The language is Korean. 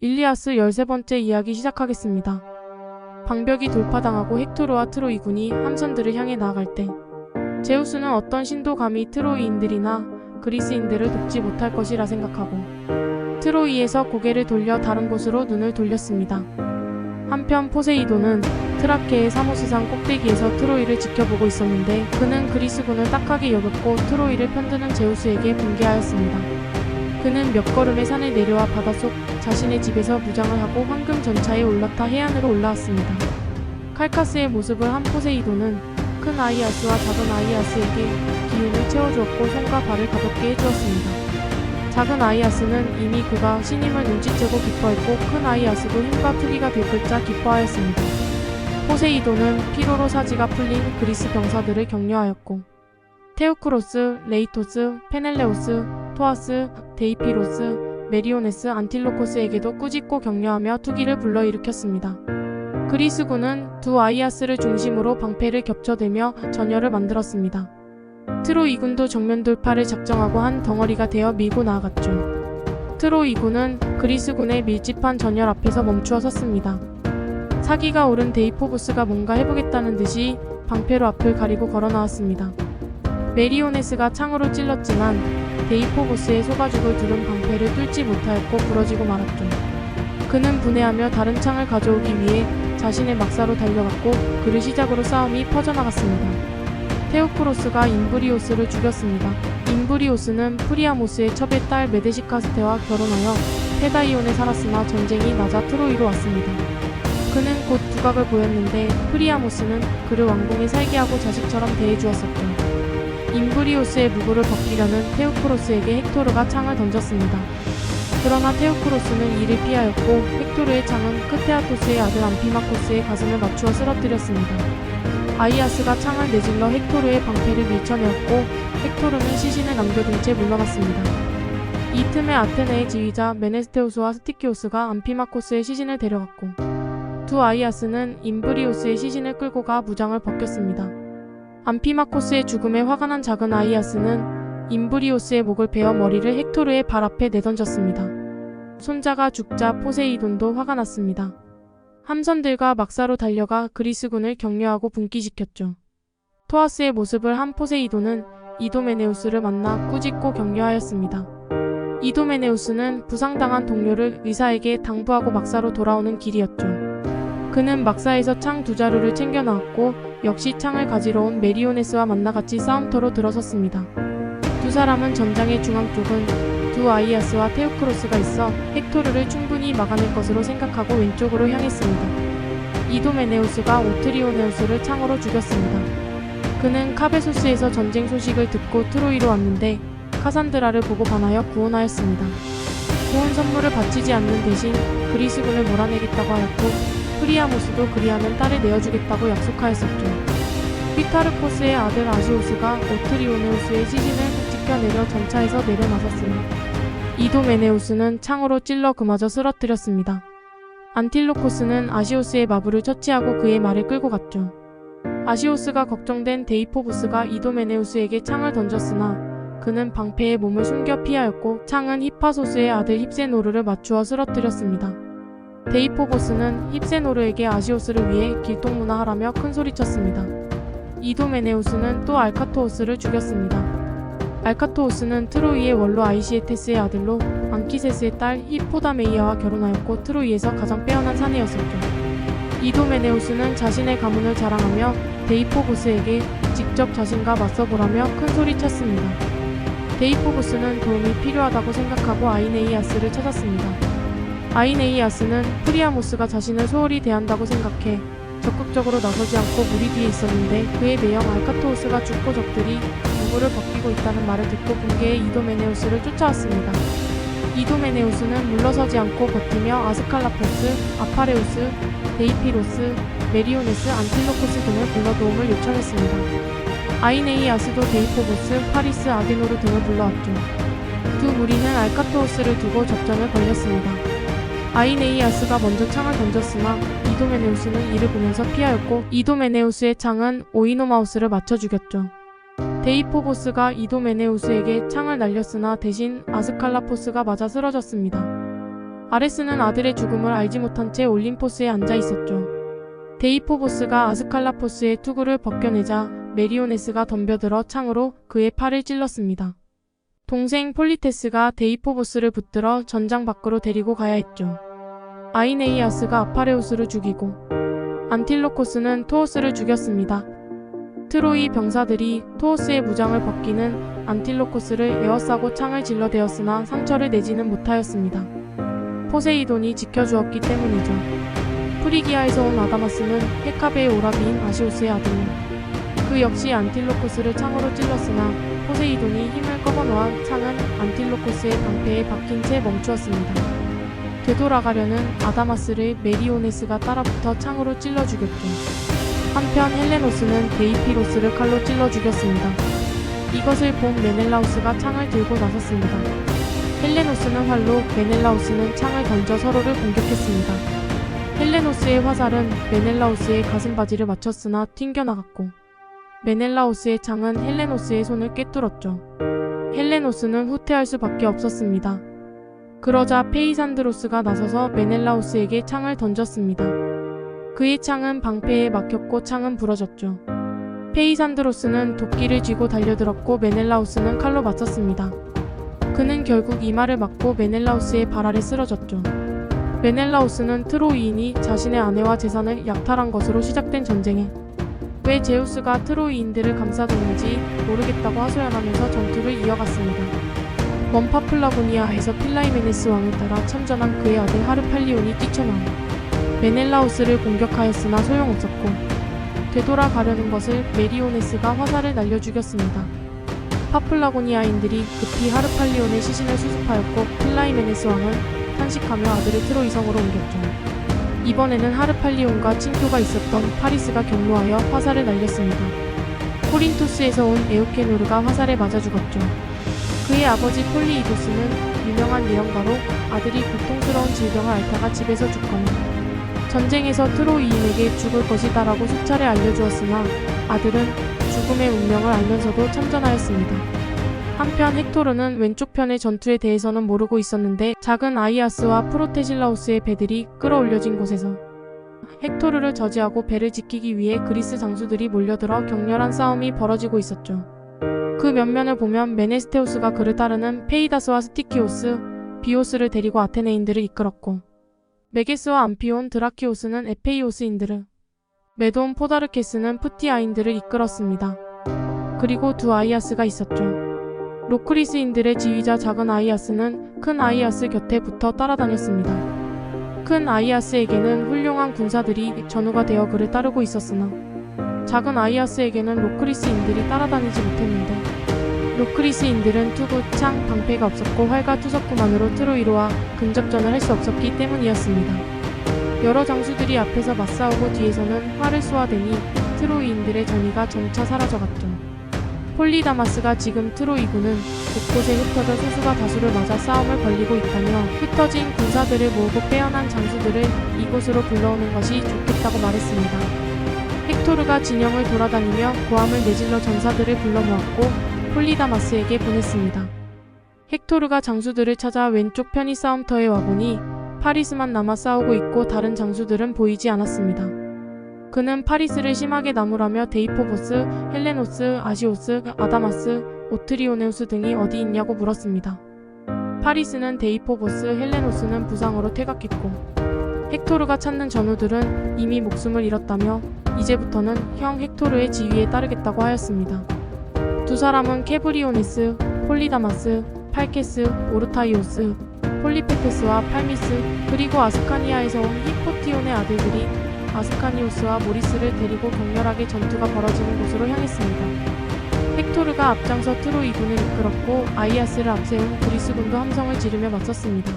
일리아스 13번째 이야기 시작하겠습니다. 방벽이 돌파당하고 헥토르와 트로이군이 함선들을 향해 나아갈 때 제우스는 어떤 신도 감히 트로이인들이나 그리스인들을 돕지 못할 것이라 생각하고 트로이에서 고개를 돌려 다른 곳으로 눈을 돌렸습니다. 한편 포세이돈은 트라케의 사모스산 꼭대기에서 트로이를 지켜보고 있었는데 그는 그리스군을 딱하게 여겼고 트로이를 편드는 제우스에게 분개하였습니다. 그는 몇 걸음의 산을 내려와 바닷속 자신의 집에서 무장을 하고 황금 전차에 올라타 해안으로 올라왔습니다. 칼카스의 모습을 한 포세이돈은 큰 아이아스와 작은 아이아스에게 기운을 채워주었고 손과 발을 가볍게 해주었습니다. 작은 아이아스는 이미 그가 신임을 눈치채고 기뻐했고 큰 아이아스도 힘과 투기가 들끓자 기뻐하였습니다. 포세이돈은 피로로 사지가 풀린 그리스 병사들을 격려하였고 테우크로스, 레이토스, 페넬레오스, 토아스, 데이피로스, 메리오네스, 안틸로코스에게도 꾸짖고 격려하며 투기를 불러일으켰습니다. 그리스군은 두 아이아스를 중심으로 방패를 겹쳐대며 전열을 만들었습니다. 트로이군도 정면 돌파를 작정하고 한 덩어리가 되어 밀고 나아갔죠. 트로이군은 그리스군의 밀집한 전열 앞에서 멈추어 섰습니다. 사기가 오른 데이포보스가 뭔가 해보겠다는 듯이 방패로 앞을 가리고 걸어 나왔습니다. 메리오네스가 창으로 찔렀지만 데이포보스의 소가죽을 두른 방패를 뚫지 못하였고 부러지고 말았죠. 그는 분해하며 다른 창을 가져오기 위해 자신의 막사로 달려갔고 그를 시작으로 싸움이 퍼져나갔습니다. 테오크로스가 임브리오스를 죽였습니다. 임브리오스는 프리아모스의 첩의 딸 메데시카스테와 결혼하여 페다이온에 살았으나 전쟁이 나자 트로이로 왔습니다. 그는 곧 두각을 보였는데 프리아모스는 그를 왕궁에 살게 하고 자식처럼 대해주었었죠. 임브리오스의 무구를 벗기려는 테오크로스에게 헥토르가 창을 던졌습니다. 그러나 테오크로스는 이를 피하였고 헥토르의 창은 크테아토스의 아들 암피마코스의 가슴을 맞추어 쓰러뜨렸습니다. 아이아스가 창을 내질러 헥토르의 방패를 밀쳐내었고 헥토르는 시신을 남겨둔 채 물러갔습니다. 이 틈에 아테네의 지휘자 메네스테우스와 스티키오스가 암피마코스의 시신을 데려갔고 두 아이아스는 임브리오스의 시신을 끌고 가 무장을 벗겼습니다. 암피마코스의 죽음에 화가 난 작은 아이아스는 임브리오스의 목을 베어 머리를 헥토르의 발 앞에 내던졌습니다. 손자가 죽자 포세이돈도 화가 났습니다. 함선들과 막사로 달려가 그리스군을 격려하고 분기시켰죠. 토아스의 모습을 한 포세이돈은 이도메네우스를 만나 꾸짖고 격려하였습니다. 이도메네우스는 부상당한 동료를 의사에게 당부하고 막사로 돌아오는 길이었죠. 그는 막사에서 창 두 자루를 챙겨 나왔고 역시 창을 가지러 온 메리오네스와 만나 같이 싸움터로 들어섰습니다. 두 사람은 전장의 중앙 쪽은 두 아이아스와 테오크로스가 있어 헥토르를 충분히 막아낼 것으로 생각하고 왼쪽으로 향했습니다. 이도메네우스가 오트리오네우스를 창으로 죽였습니다. 그는 카베소스에서 전쟁 소식을 듣고 트로이로 왔는데 카산드라를 보고 반하여 구원하였습니다. 구원 선물을 바치지 않는 대신 그리스군을 몰아내겠다고 하였고 프리아모스도 그리하면 딸을 내어주겠다고 약속하였었죠. 피타르코스의 아들 아시오스가 오트리오네우스의 시신을 찍혀내려 전차에서 내려나섰으나 이도메네우스는 창으로 찔러 그마저 쓰러뜨렸습니다. 안틸로코스는 아시오스의 마부를 처치하고 그의 말을 끌고 갔죠. 아시오스가 걱정된 데이포보스가 이도메네우스에게 창을 던졌으나 그는 방패에 몸을 숨겨 피하였고 창은 히파소스의 아들 힙세노르를 맞추어 쓰러뜨렸습니다. 데이포보스는 힙세노르에게 아시오스를 위해 길동무나하라며 큰소리쳤습니다. 이도메네우스는 또 알카토오스를 죽였습니다. 알카토오스는 트로이의 원로 아이시에테스의 아들로 앙키세스의 딸 히포다메이아와 결혼하였고 트로이에서 가장 빼어난 사내였었죠. 이도메네우스는 자신의 가문을 자랑하며 데이포보스에게 직접 자신과 맞서보라며 큰소리쳤습니다. 데이포보스는 도움이 필요하다고 생각하고 아이네이아스를 찾았습니다. 아이네이아스는 프리아모스가 자신을 소홀히 대한다고 생각해 적극적으로 나서지 않고 무리 뒤에 있었는데 그의 매형 알카토우스가 죽고 적들이 무구를 벗기고 있다는 말을 듣고 분개해 이도메네우스를 쫓아왔습니다. 이도메네우스는 물러서지 않고 버티며 아스칼라포스, 아파레우스, 데이피로스, 메리오네스, 안틸로코스 등을 불러 도움을 요청했습니다. 아이네이아스도 데이포보스, 파리스, 아게노르 등을 불러왔죠. 두 무리는 알카토우스를 두고 접전을 벌였습니다. 아이네이아스가 먼저 창을 던졌으나 이도메네우스는 이를 보면서 피하였고 이도메네우스의 창은 오이노마우스를 맞춰 죽였죠. 데이포보스가 이도메네우스에게 창을 날렸으나 대신 아스칼라포스가 맞아 쓰러졌습니다. 아레스는 아들의 죽음을 알지 못한 채 올림포스에 앉아 있었죠. 데이포보스가 아스칼라포스의 투구를 벗겨내자 메리오네스가 덤벼들어 창으로 그의 팔을 찔렀습니다. 동생 폴리테스가 데이포보스를 붙들어 전장 밖으로 데리고 가야 했죠. 아이네이아스가 아파레우스를 죽이고 안틸로코스는 토오스를 죽였습니다. 트로이 병사들이 토오스의 무장을 벗기는 안틸로코스를 에워싸고 창을 질러대었으나 상처를 내지는 못하였습니다. 포세이돈이 지켜주었기 때문이죠. 프리기아에서 온 아다마스는 헤카베의 오라비인 아시오스의 아들로 그 역시 안틸로코스를 창으로 찔렀으나 포세이돈이 힘을 꺼버놓아 창은 안틸로코스의 방패에 박힌 채 멈추었습니다. 되돌아가려는 아다마스를 메리오네스가 따라붙어 창으로 찔러 죽였죠. 한편 헬레노스는 데이피로스를 칼로 찔러 죽였습니다. 이것을 본 메넬라우스가 창을 들고 나섰습니다. 헬레노스는 활로, 메넬라우스는 창을 던져 서로를 공격했습니다. 헬레노스의 화살은 메넬라우스의 가슴바지를 맞췄으나 튕겨나갔고 메넬라우스의 창은 헬레노스의 손을 꿰뚫었죠. 헬레노스는 후퇴할 수밖에 없었습니다. 그러자 페이산드로스가 나서서 메넬라우스에게 창을 던졌습니다. 그의 창은 방패에 막혔고 창은 부러졌죠. 페이산드로스는 도끼를 쥐고 달려들었고 메넬라우스는 칼로 맞섰습니다. 그는 결국 이마를 맞고 메넬라우스의 발 아래 쓰러졌죠. 메넬라우스는 트로이인이 자신의 아내와 재산을 약탈한 것으로 시작된 전쟁에 왜 제우스가 트로이인들을 감싸줬는지 모르겠다고 하소연하면서 전투를 이어갔습니다. 먼 파플라고니아에서 필라이메네스 왕을 따라 참전한 그의 아들 하르팔리온이 뛰쳐나와 메넬라우스를 공격하였으나 소용없었고 되돌아가려는 것을 메리오네스가 화살을 날려 죽였습니다. 파플라고니아인들이 급히 하르팔리온의 시신을 수습하였고 필라이메네스 왕은 탄식하며 아들을 트로이성으로 옮겼죠. 이번에는 하르팔리온과 친교가 있었던 파리스가 경로하여 화살을 날렸습니다. 코린토스에서 온 에우케노르가 화살에 맞아 죽었죠. 그의 아버지 폴리이도스는 유명한 예언가로 아들이 고통스러운 질병을 앓다가 집에서 죽거나 전쟁에서 트로이인에게 죽을 것이다라고 수차례 알려주었으나 아들은 죽음의 운명을 알면서도 참전하였습니다. 한편 헥토르는 왼쪽 편의 전투에 대해서는 모르고 있었는데 작은 아이아스와 프로테실라우스의 배들이 끌어올려진 곳에서 헥토르를 저지하고 배를 지키기 위해 그리스 장수들이 몰려들어 격렬한 싸움이 벌어지고 있었죠. 그 면면을 보면 메네스테우스가 그를 따르는 페이다스와 스티키오스, 비오스를 데리고 아테네인들을 이끌었고 메게스와 암피온, 드라키오스는 에페이오스인들을, 메돈, 포다르케스는 푸티아인들을 이끌었습니다. 그리고 두 아이아스가 있었죠. 로크리스인들의 지휘자 작은 아이아스는 큰 아이아스 곁에 붙어 따라다녔습니다. 큰 아이아스에게는 훌륭한 군사들이 전우가 되어 그를 따르고 있었으나 작은 아이아스에게는 로크리스인들이 따라다니지 못했는데 로크리스인들은 투구, 창, 방패가 없었고 활과 투석구만으로 트로이로와 근접전을 할 수 없었기 때문이었습니다. 여러 장수들이 앞에서 맞싸우고 뒤에서는 활을 쏘아대니 트로이인들의 전의가 점차 사라져갔죠. 폴리다마스가 지금 트로이군은 곳곳에 흩어져 소수가 다수를 맞아 싸움을 벌이고 있다며 흩어진 군사들을 모으고 빼어난 장수들을 이곳으로 불러오는 것이 좋겠다고 말했습니다. 헥토르가 진영을 돌아다니며 고함을 내질러 전사들을 불러모았고 폴리다마스에게 보냈습니다. 헥토르가 장수들을 찾아 왼쪽 편의 싸움터에 와보니 파리스만 남아 싸우고 있고 다른 장수들은 보이지 않았습니다. 그는 파리스를 심하게 나무라며 데이포보스, 헬레노스, 아시오스, 아다마스, 오트리오네우스 등이 어디 있냐고 물었습니다. 파리스는 데이포보스, 헬레노스는 부상으로 퇴각했고 헥토르가 찾는 전우들은 이미 목숨을 잃었다며 이제부터는 형 헥토르의 지휘에 따르겠다고 하였습니다. 두 사람은 케브리오네스, 폴리다마스, 팔케스, 오르타이오스, 폴리페테스와 팔미스 그리고 아스카니아에서 온 히포티온의 아들들이 아스카니오스와 모리스를 데리고 격렬하게 전투가 벌어지는 곳으로 향했습니다. 헥토르가 앞장서 트로이군을 이끌었고 아이아스를 앞세운 그리스군도 함성을 지르며 맞섰습니다.